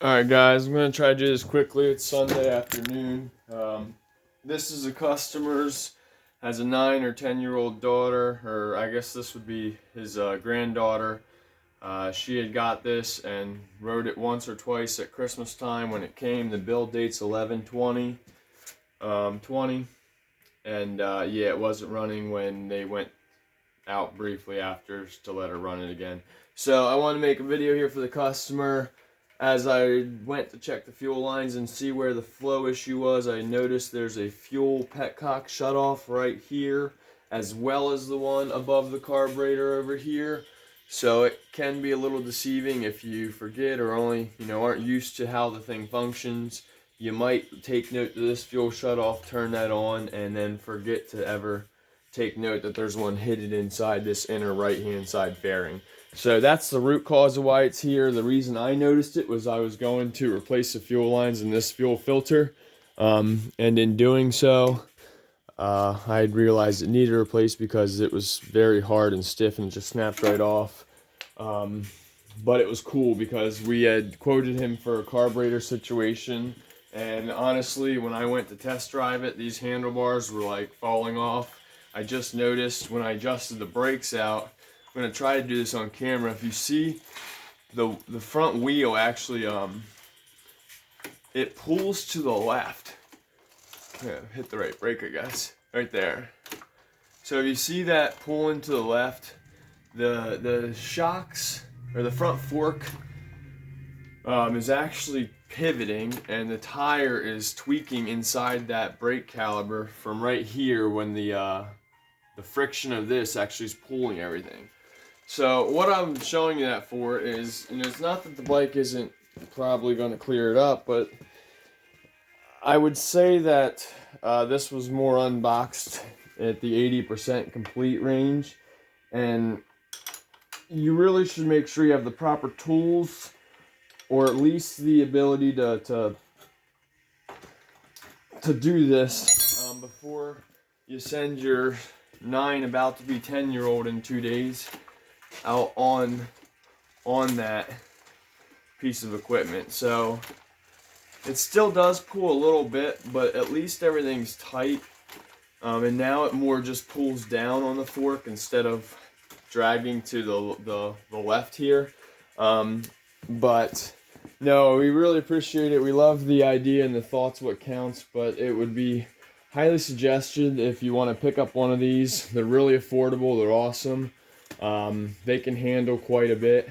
Alright guys, I'm going to try to do this quickly. It's Sunday afternoon. This is a customer's, has a 9 or 10-year-old daughter, or I guess this would be his granddaughter. She had got this and rode it once or twice at Christmas time when it came. The build date's 11/20, and yeah, it wasn't running when they went out briefly after to let her run it again. So I want to make a video here for the customer. As I went to check the fuel lines and see where the flow issue was, I noticed there's a fuel petcock shutoff right here, as well as the one above the carburetor over here. So it can be a little deceiving if you forget or only, aren't used to how the thing functions. You might take note of this fuel shutoff, turn that on, and then forget to ever take note that there's one hidden inside this inner right-hand side fairing. So that's the root cause of why it's here. The reason I noticed it was I was going to replace the fuel lines in this fuel filter. And in doing so, I realized it needed replaced because it was very hard and stiff and it just snapped right off. But it was cool because we had quoted him for a carburetor situation. And honestly, when I went to test drive it, these handlebars were like falling off. I just noticed when I adjusted the brakes out, I'm going to try to do this on camera. If you see the front wheel actually, it pulls to the left. Yeah, hit the right brake, I guess. Right there. So if you see that pulling to the left, the shocks, or the front fork, is actually pivoting, and the tire is tweaking inside that brake caliper from right here when the friction of this actually is pulling everything. So what I'm showing you that for is, it's not that the bike isn't probably going to clear it up, but I would say that this was more unboxed at the 80% complete range, and you really should make sure you have the proper tools, or at least the ability to do this before you send your 9 about to be 10-year-old in 2 days out on that piece of equipment. So it still does pull a little bit, but at least everything's tight, and now it more just pulls down on the fork instead of dragging to the left here. But no, we really appreciate it. We love the idea and the thought's what counts, but it would be highly suggested if you want to pick up one of these. They're really affordable, they're awesome. They can handle quite a bit.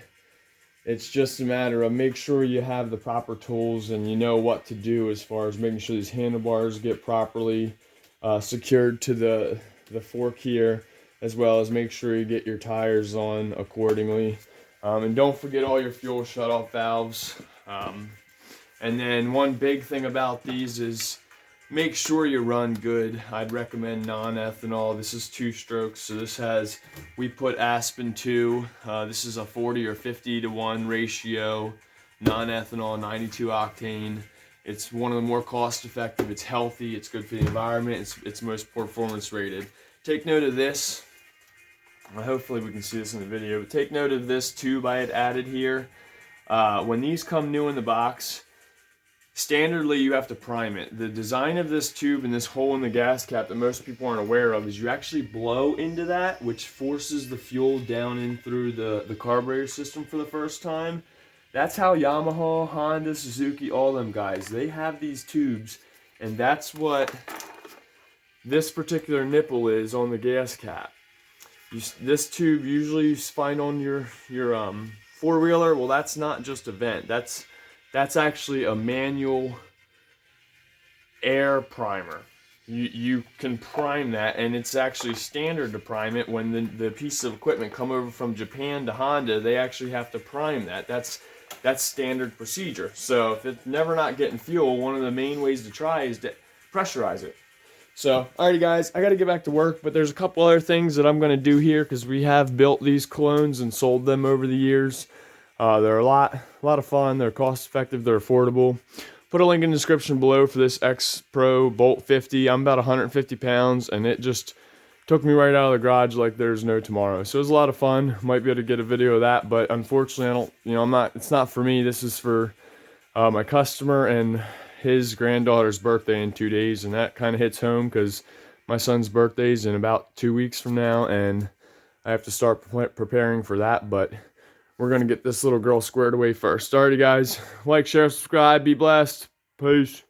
It's just a matter of make sure you have the proper tools and you know what to do as far as making sure these handlebars get properly secured to the fork here, as well as make sure you get your tires on accordingly. And don't forget all your fuel shutoff valves. And then one big thing about these is make sure you run good. I'd recommend non-ethanol. This is 2 strokes, so this has, we put Aspen 2. This is a 40 or 50 to 1 ratio, non-ethanol, 92 octane. It's one of the more cost effective, it's healthy, it's good for the environment, it's most performance rated. Take note of this. Hopefully we can see this in the video, but take note of this tube I had added here. When these come new in the box, standardly you have to prime it. The design of this tube and this hole in the gas cap that most people aren't aware of is you actually blow into that, which forces the fuel down in through the carburetor system for the first time. That's how Yamaha, Honda, Suzuki, all them guys, they have these tubes, and that's what this particular nipple is on the gas cap. This tube usually you find on your four-wheeler. Well, that's not just a vent. That's actually a manual air primer. You can prime that, and it's actually standard to prime it. When the pieces of equipment come over from Japan to Honda, they actually have to prime that. That's standard procedure. So if it's never not getting fuel, one of the main ways to try is to pressurize it. So, alrighty guys, I gotta get back to work, but there's a couple other things that I'm gonna do here because we have built these clones and sold them over the years. They're a lot of fun, they're cost effective, they're affordable. Put a link in the description below for this X Pro Bolt 50. I'm about 150 pounds, and it just took me right out of the garage like there's no tomorrow. So it was a lot of fun. Might be able to get a video of that, but unfortunately I don't, it's not for me. This is for my customer and his granddaughter's birthday in 2 days, and that kind of hits home because my son's birthday's in about 2 weeks from now, and I have to start preparing for that. But we're gonna get this little girl squared away first. Alrighty, guys, like, share, subscribe, be blessed, peace.